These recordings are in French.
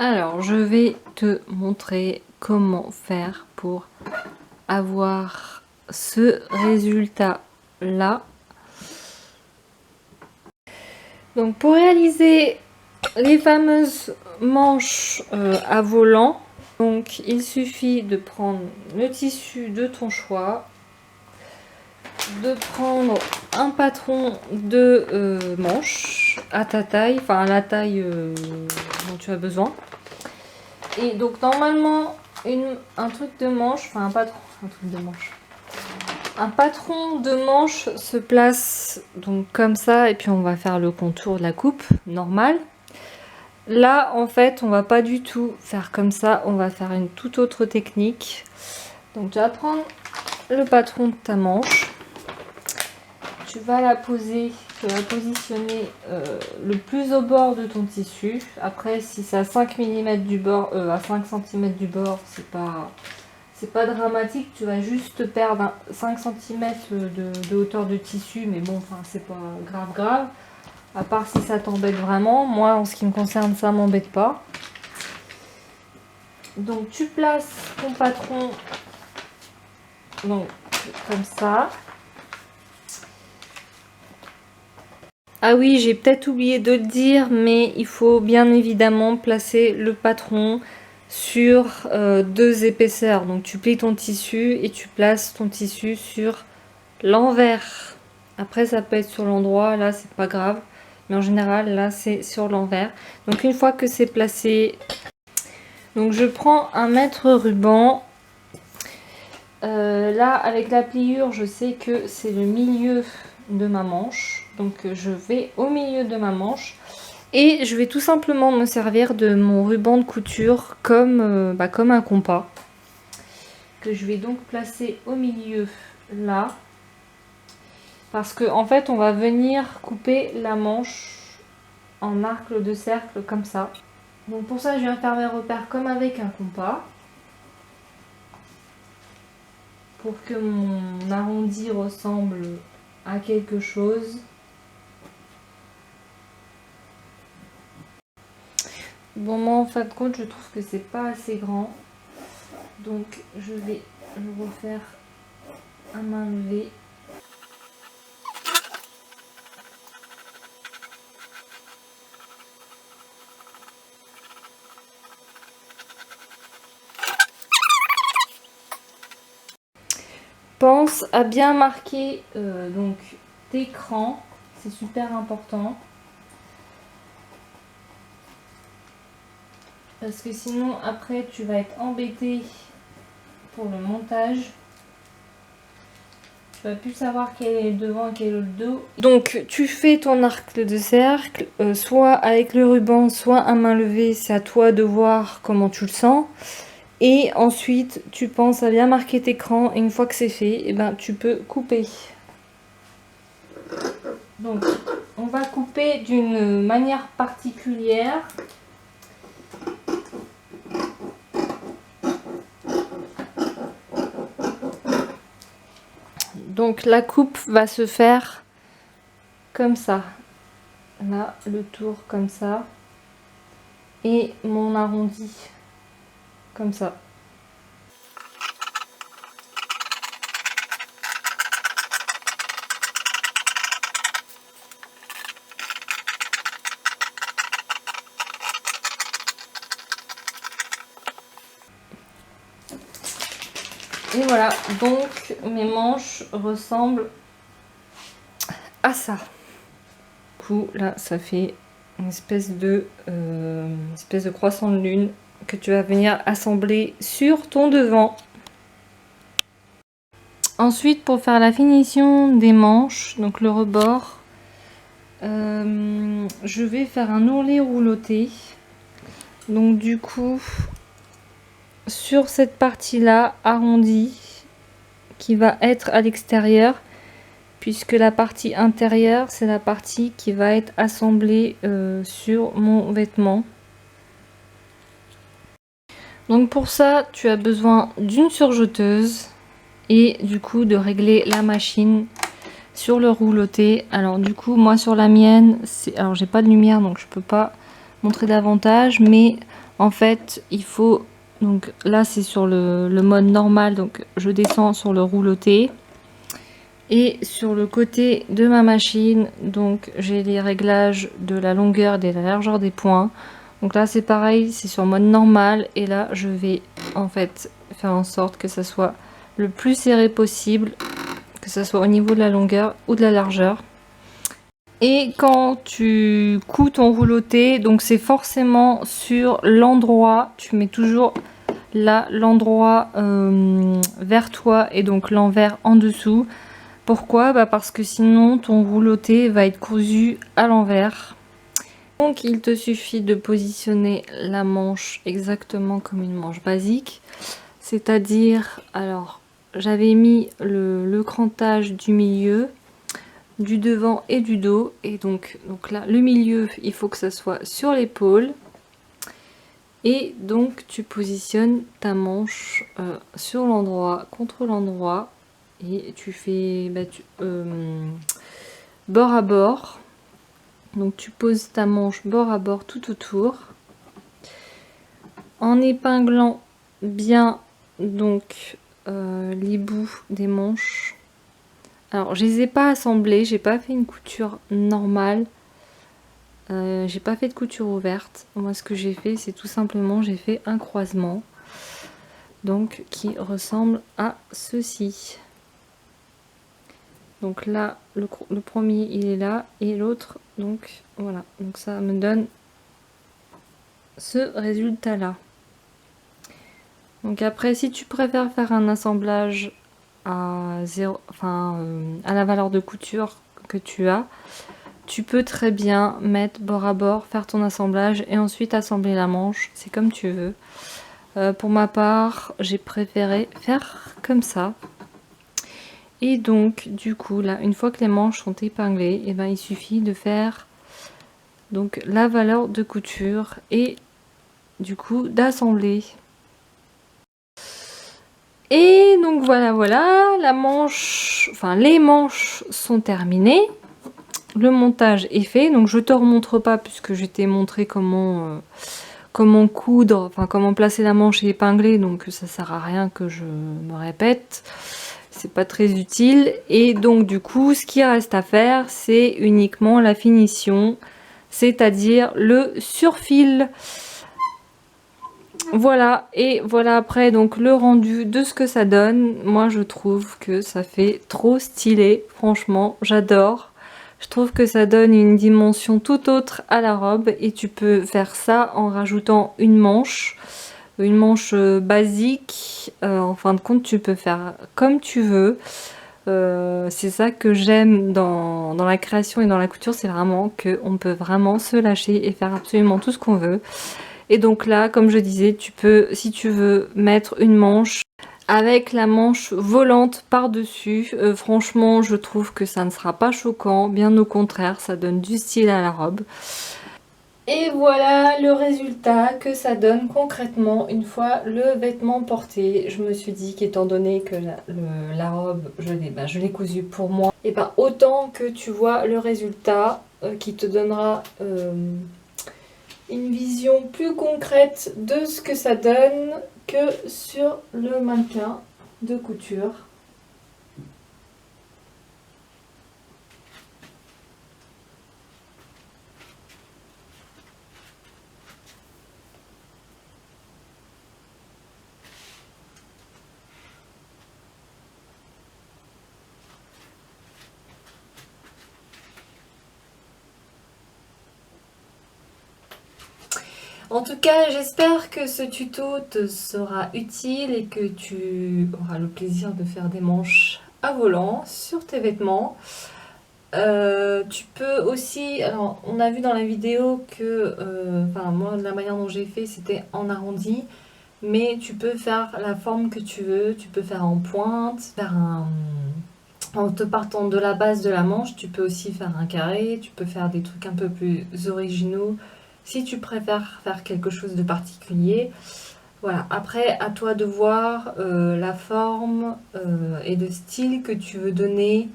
Alors, je vais te montrer comment faire pour avoir ce résultat-là. Donc, pour réaliser les fameuses manches à volant, donc il suffit de prendre le tissu de ton choix, de prendre un patron de manches à ta taille, enfin à la taille dont tu as besoin. Et donc normalement un truc de manche, enfin un patron de manche se place donc comme ça, et puis on va faire le contour de la coupe normale. Là en fait on va pas du tout faire comme ça, on va faire une toute autre technique. Donc tu vas prendre le patron de ta manche, tu vas la poser, tu vas la positionner le plus au bord de ton tissu. Après, si c'est à 5 mm du bord, à 5 cm du bord, c'est pas dramatique. Tu vas juste perdre 5 cm de hauteur de tissu, mais bon, enfin, c'est pas grave. À part si ça t'embête vraiment. Moi, en ce qui me concerne, ça m'embête pas. Donc, tu places ton patron donc, comme ça. Ah oui, j'ai peut-être oublié de le dire, mais il faut bien évidemment placer le patron sur 2 épaisseurs. Donc tu plies ton tissu et tu places ton tissu sur l'envers. Après ça peut être sur l'endroit, là c'est pas grave. Mais en général là c'est sur l'envers. Donc une fois que c'est placé, donc je prends un mètre ruban. Là avec la pliure je sais que c'est le milieu de ma manche. Donc je vais au milieu de ma manche et je vais tout simplement me servir de mon ruban de couture comme un compas, que je vais donc placer au milieu là, parce que en fait on va venir couper la manche en arc de cercle comme ça. Donc pour ça je viens faire mes repères comme avec un compas pour que mon arrondi ressemble à quelque chose. Bon, moi en fin de compte je trouve que c'est pas assez grand, donc je vais le refaire à main levée. Pense à bien marquer donc tes crans, c'est super important. Parce que sinon après tu vas être embêté pour le montage. Tu vas plus savoir quel est le devant et quel est le dos. Donc tu fais ton arc de cercle, soit avec le ruban, soit à main levée, c'est à toi de voir comment tu le sens. Et ensuite tu penses à bien marquer tes crans, et une fois que c'est fait, et ben, tu peux couper. Donc on va couper d'une manière particulière. Donc la coupe va se faire comme ça. Là, le tour comme ça. Et mon arrondi comme ça. Et voilà, donc mes manches ressemblent à ça. Du coup, là, ça fait une espèce de croissant de lune que tu vas venir assembler sur ton devant. Ensuite, pour faire la finition des manches, donc le rebord, je vais faire un ourlet rouloté. Donc du coup, sur cette partie-là arrondie, qui va être à l'extérieur, puisque la partie intérieure, c'est la partie qui va être assemblée sur mon vêtement. Donc pour ça, tu as besoin d'une surjeteuse et du coup de régler la machine sur le rouloté. Alors du coup, moi sur la mienne, alors j'ai pas de lumière donc je peux pas montrer davantage, mais En fait, il faut... Donc là, c'est sur le mode normal, donc je descends sur le rouloté. Et sur le côté de ma machine, donc j'ai les réglages de la longueur et de la largeur des points. Donc là, c'est pareil, c'est sur mode normal. Et là, je vais en fait faire en sorte que ça soit le plus serré possible, que ça soit au niveau de la longueur ou de la largeur. Et quand tu couds ton rouloté, donc c'est forcément sur l'endroit, tu mets toujours là l'endroit vers toi et donc l'envers en dessous. Pourquoi? Parce que sinon ton rouloté va être cousu à l'envers. Donc il te suffit de positionner la manche exactement comme une manche basique. C'est-à-dire, alors j'avais mis le crantage du milieu, du devant et du dos. Et donc là, le milieu, il faut que ça soit sur l'épaule. Et donc tu positionnes ta manche sur l'endroit, contre l'endroit. Et tu fais bord à bord. Donc tu poses ta manche bord à bord tout autour. En épinglant bien donc les bouts des manches. Alors je les ai pas assemblés, j'ai pas fait une couture normale. J'ai pas fait de couture ouverte. Moi ce que j'ai fait c'est tout simplement j'ai fait un croisement. Donc qui ressemble à ceci. Donc là le premier il est là et l'autre donc voilà. Donc ça me donne ce résultat là. Donc après si tu préfères faire un assemblage à zéro, à la valeur de couture que tu as, tu peux très bien mettre bord à bord, faire ton assemblage et ensuite assembler la manche, c'est comme tu veux. Pour ma part, j'ai préféré faire comme ça. Et donc, du coup, là, une fois que les manches sont épinglées, et ben, il suffit de faire donc la valeur de couture et du coup d'assembler. Et donc voilà, la manche, les manches sont terminées. Le montage est fait, donc je te remontre pas puisque je t'ai montré comment coudre, comment placer la manche et épingler, donc ça sert à rien que je me répète, c'est pas très utile. Et donc du coup ce qui reste à faire c'est uniquement la finition, c'est-à-dire le surfil. Voilà, et voilà après donc le rendu de ce que ça donne. Moi je trouve que ça fait trop stylé, franchement j'adore. Je trouve que ça donne une dimension tout autre à la robe et tu peux faire ça en rajoutant une manche basique. En fin de compte tu peux faire comme tu veux. C'est ça que j'aime dans la création et dans la couture, c'est vraiment qu'on peut vraiment se lâcher et faire absolument tout ce qu'on veut. Et donc là, comme je disais, tu peux, si tu veux, mettre une manche avec la manche volante par-dessus. Franchement, je trouve que ça ne sera pas choquant. Bien au contraire, ça donne du style à la robe. Et voilà le résultat que ça donne concrètement une fois le vêtement porté. Je me suis dit qu'étant donné que la robe, je l'ai cousue pour moi, et ben autant que tu vois le résultat qui te donnera une vision plus concrète de ce que ça donne que sur le mannequin de couture. En tout cas, j'espère que ce tuto te sera utile et que tu auras le plaisir de faire des manches à volant sur tes vêtements. Tu peux aussi, alors on a vu dans la vidéo que, moi la manière dont j'ai fait c'était en arrondi, mais tu peux faire la forme que tu veux, tu peux faire en pointe, en te partant de la base de la manche, tu peux aussi faire un carré, tu peux faire des trucs un peu plus originaux si tu préfères faire quelque chose de particulier. Voilà, après à toi de voir la forme et le style que tu veux donner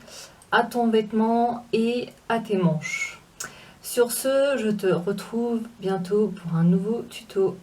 à ton vêtement et à tes manches. Sur ce, je te retrouve bientôt pour un nouveau tuto.